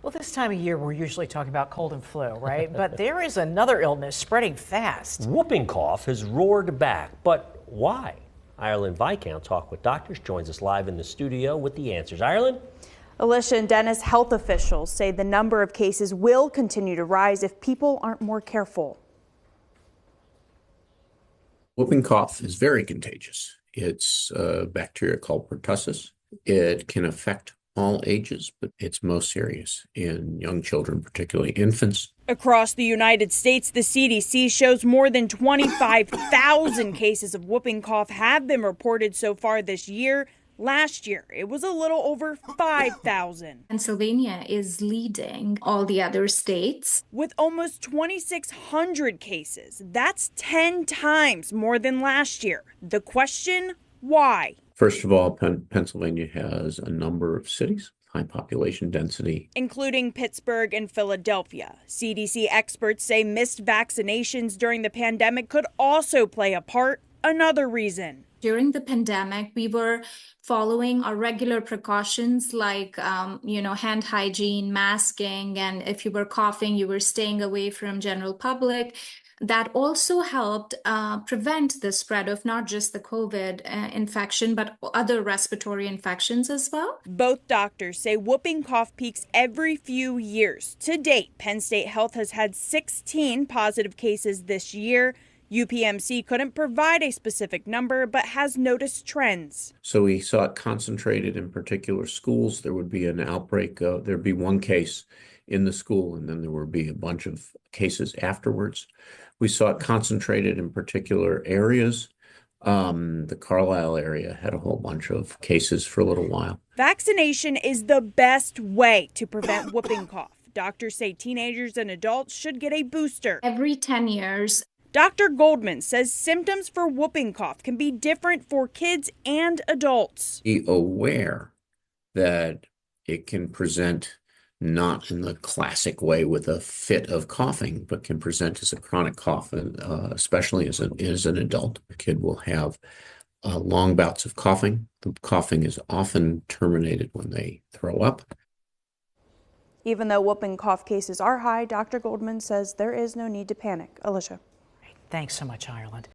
Well, this time of year, we're usually talking about cold and flu, right? But there is another illness spreading fast. Whooping cough has roared back, but why? Ireland Viscount Talk with Doctors joins us live in the studio with the answers. Ireland? Alicia and Dennis, health officials say the number of cases will continue to rise if people aren't more careful. Whooping cough is very contagious. It's a bacteria called pertussis. It can affect all ages, but it's most serious in young children, particularly infants. Across the United States, the CDC shows more than 25,000 cases of whooping cough have been reported so far this year. Last year, it was a little over 5,000. Pennsylvania is leading all the other states with almost 2,600 cases. That's 10 times more than last year. The question, why? First of all, Pennsylvania has a number of cities, high population density, including Pittsburgh and Philadelphia. CDC experts say missed vaccinations during the pandemic could also play a part. Another reason. During the pandemic, we were following our regular precautions like, hand hygiene, masking, and if you were coughing, you were staying away from general public. That also helped prevent the spread of not just the COVID infection, but other respiratory infections as well. Both doctors say whooping cough peaks every few years. To date, Penn State Health has had 16 positive cases this year. UPMC couldn't provide a specific number, but has noticed trends. So we saw it concentrated in particular schools. There would be an outbreak. There'd be one case in the school, and then there would be a bunch of cases afterwards. We saw it concentrated in particular areas. The Carlisle area had a whole bunch of cases for a little while. Vaccination is the best way to prevent whooping cough. Doctors say teenagers and adults should get a booster every 10 years. Dr. Goldman says symptoms for whooping cough can be different for kids and adults. Be aware that it can present not in the classic way with a fit of coughing, but can present as a chronic cough, especially as an adult. The kid will have long bouts of coughing. The coughing is often terminated when they throw up. Even though whooping cough cases are high, Dr. Goldman says there is no need to panic. Alicia. Thanks so much, Ireland.